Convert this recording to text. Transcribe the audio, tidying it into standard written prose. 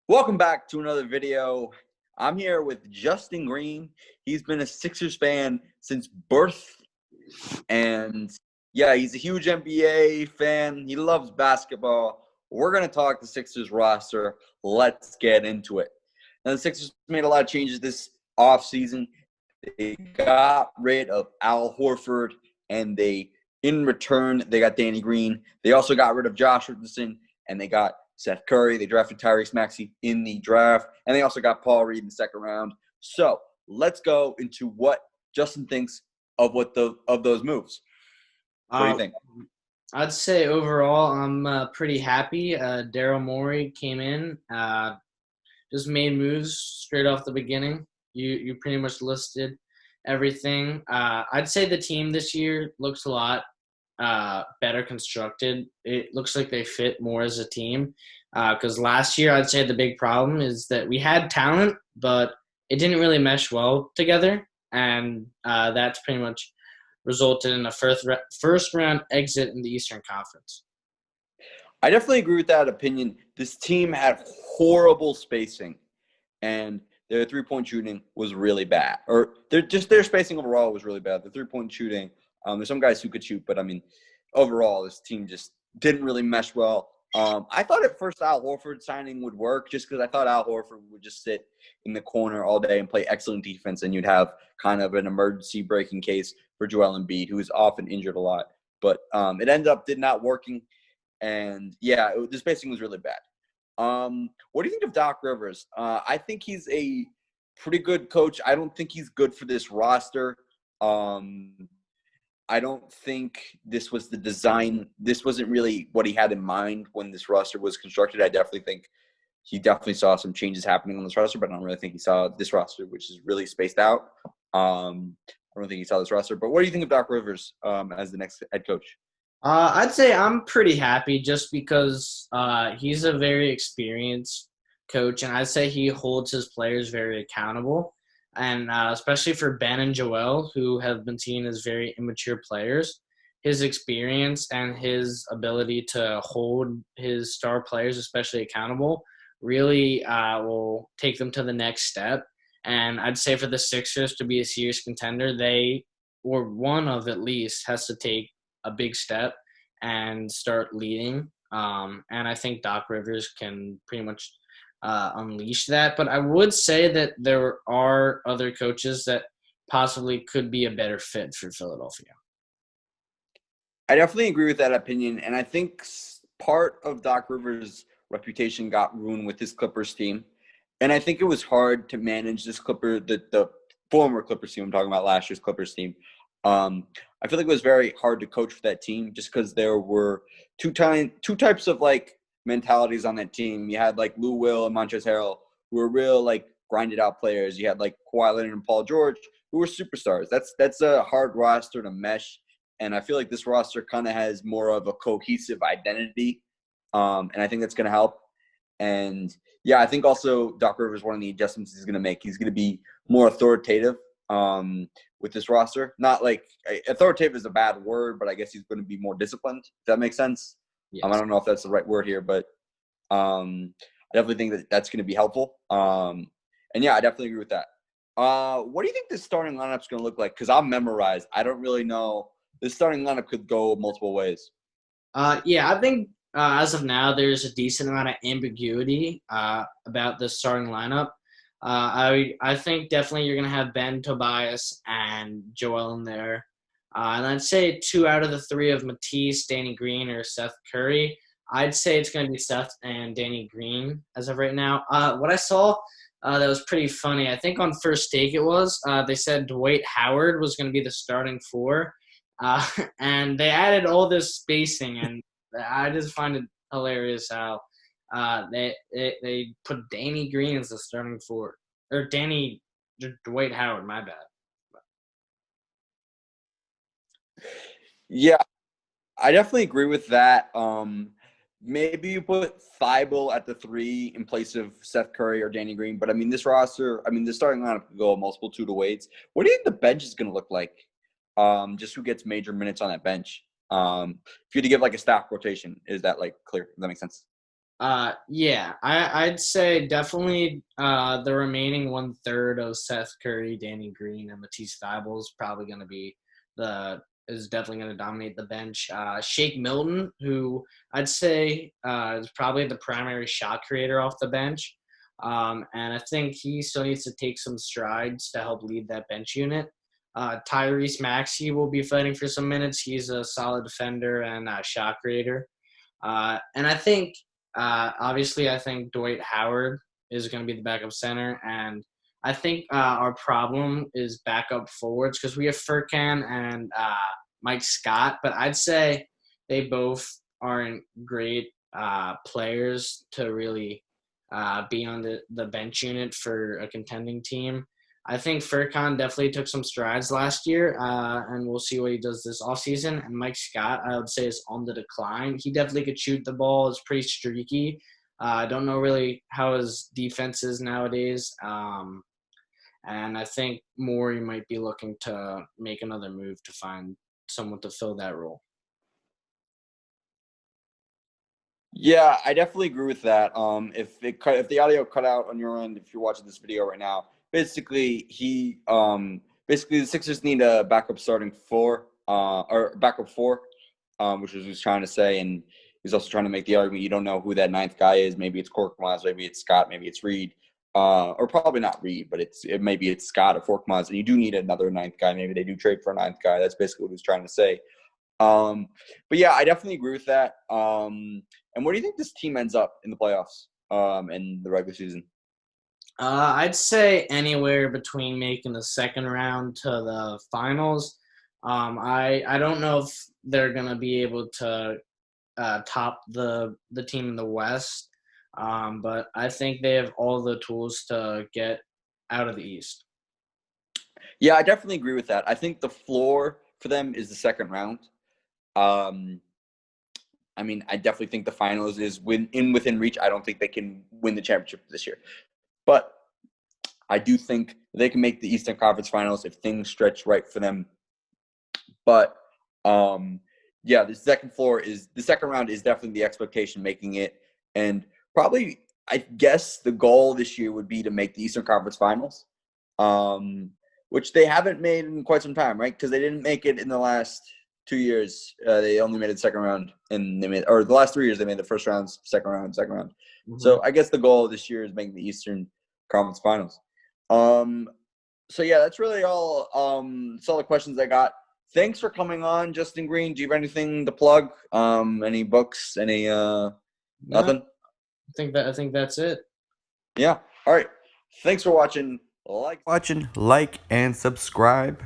Welcome back to another video. I'm here with Justin Green. He's been a Sixers fan since birth. And yeah, he's a huge NBA fan. He loves basketball. We're going to talk the Sixers roster. Let's get into it. Now, the Sixers made a lot of changes this offseason. They got rid of Al Horford, and in return, they got Danny Green. They also got rid of Josh Richardson, and they got Seth Curry. They drafted Tyrese Maxey in the draft, and they also got Paul Reed in the second round. So let's go into what Justin thinks of those moves. What do you Uh, think? I'd say overall, I'm pretty happy. Daryl Morey came in, just made moves straight off the beginning. You pretty much listed everything. I'd say the team this year looks a lot better constructed. It looks like they fit more as a team. Because last year, I'd say the big problem is that we had talent, but it didn't really mesh well together, and that's pretty much resulted in a first round exit in the Eastern Conference. I definitely agree with that opinion. This team had horrible spacing, and their three-point shooting was really bad. Or their spacing overall was really bad. The three-point shooting, there's some guys who could shoot, but I mean, overall, this team just didn't really mesh well. I thought at first Al Horford signing would work just because I thought Al Horford would just sit in the corner all day and play excellent defense, and you'd have kind of an emergency breaking case for Joel Embiid, who is often injured a lot. But it ended up did not working, and yeah, the spacing was really bad. What do you think of Doc Rivers? I think he's a pretty good coach. I don't think he's good for this roster. I don't think this was the design. This wasn't really what he had in mind when this roster was constructed. I definitely think he definitely saw some changes happening on this roster, but I don't really think he saw this roster, which is really spaced out. I don't think he saw this roster. But what do you think of Doc Rivers as the next head coach? I'd say I'm pretty happy just because he's a very experienced coach, and I'd say he holds his players very accountable. And especially for Ben and Joel, who have been seen as very immature players, his experience and his ability to hold his star players, especially accountable, really will take them to the next step. And I'd say for the Sixers to be a serious contender, they, or one of at least, has to take a big step and start leading. And I think Doc Rivers can pretty much unleash that. But I would say that there are other coaches that possibly could be a better fit for Philadelphia. I definitely agree with that opinion, and I think part of Doc Rivers' reputation got ruined with this Clippers team, and I think it was hard to manage this the former Clippers team. I'm talking about last year's Clippers team. I feel like it was very hard to coach for that team just because there were two types of like mentalities on that team. You had like Lou Will and Montrezl Harrell, who were real like grinded out players. You had like Kawhi Leonard and Paul George, who were superstars. That's a hard roster to mesh. And I feel like this roster kind of has more of a cohesive identity. And I think that's going to help. And yeah, I think also Doc Rivers, one of the adjustments he's going to make, he's going to be more authoritative with this roster. Not like authoritative is a bad word, but I guess he's going to be more disciplined. If that makes sense. I Yes. don't know if that's the right word here, but I definitely think that that's going to be helpful. And yeah, I definitely agree with that. What do you think this starting lineup is going to look like? Because I'm memorized. I don't really know. This starting lineup could go multiple ways. Yeah, I think as of now, there's a decent amount of ambiguity about the starting lineup. I think definitely you're going to have Ben, Tobias, and Joel in there. And I'd say 2 out of the 3 of Matisse, Danny Green, or Seth Curry. I'd say it's going to be Seth and Danny Green as of right now. What I saw that was pretty funny, I think on First Take they said Dwight Howard was going to be the starting 4. Uh, and they added all this spacing, and I just find it hilarious how they put Danny Green as the starting 4, or Dwight Howard. My bad. Yeah, I definitely agree with that. Maybe you put Thibault at the 3 in place of Seth Curry or Danny Green. But I mean, this roster, I mean, the starting lineup could go multiple 2-to-8s. What do you think the bench is going to look like? Just who gets major minutes on that bench? If you had to give like a staff rotation, is that like clear? Does that make sense? Yeah, I'd say definitely the remaining 1/3 of Seth Curry, Danny Green, and Matisse Thybulle is probably going to be the is definitely going to dominate the bench. Shake Milton, who I'd say is probably the primary shot creator off the bench, and I think he still needs to take some strides to help lead that bench unit. Tyrese Maxey will be fighting for some minutes. He's a solid defender and a shot creator. And I think, obviously, I think Dwight Howard is going to be the backup center. And I think our problem is backup forwards because we have Furkan and Mike Scott. But I'd say they both aren't great players to really be on the bench unit for a contending team. I think Furkan definitely took some strides last year, and we'll see what he does this offseason. And Mike Scott, I would say, is on the decline. He definitely could shoot the ball. Is pretty streaky. I don't know really how his defense is nowadays. And I think Morey might be looking to make another move to find someone to fill that role. Yeah, I definitely agree with that. If the audio cut out on your end, if you're watching this video right now, basically the Sixers need a backup starting four, or backup four, which was what he was trying to say, and he's also trying to make the argument you don't know who that ninth guy is. Maybe it's Korkmaz, maybe it's Scott, maybe it's Reed, or probably not Reed, but maybe it's Scott or Korkmaz, and you do need another ninth guy. Maybe they do trade for a ninth guy. That's basically what he was trying to say. But yeah, I definitely agree with that. And where do you think this team ends up in the playoffs and the regular season? I'd say anywhere between making the second round to the finals. I don't know if they're gonna be able to top the team in the West, but I think they have all the tools to get out of the East. Yeah, I definitely agree with that. I think the floor for them is the second round. Um, I mean, I definitely think the finals is within reach. I don't think they can win the championship this year, but I do think they can make the Eastern Conference Finals if things stretch right for them. But yeah, the second round is definitely the expectation, making it, and probably I guess the goal this year would be to make the Eastern Conference Finals, which they haven't made in quite some time, right? Because they didn't make it in the last 2 years. They only made it second round, and the last 3 years they made the first round, second round, second round. Mm-hmm. So I guess the goal this year is making the Eastern Conference Finals. So yeah, that's really all. That's all the questions I got. Thanks for coming on, Justin Green. Do you have anything to plug? Any books? Any No, nothing? I think that's it. Yeah. All right. Thanks for watching. Like and subscribe.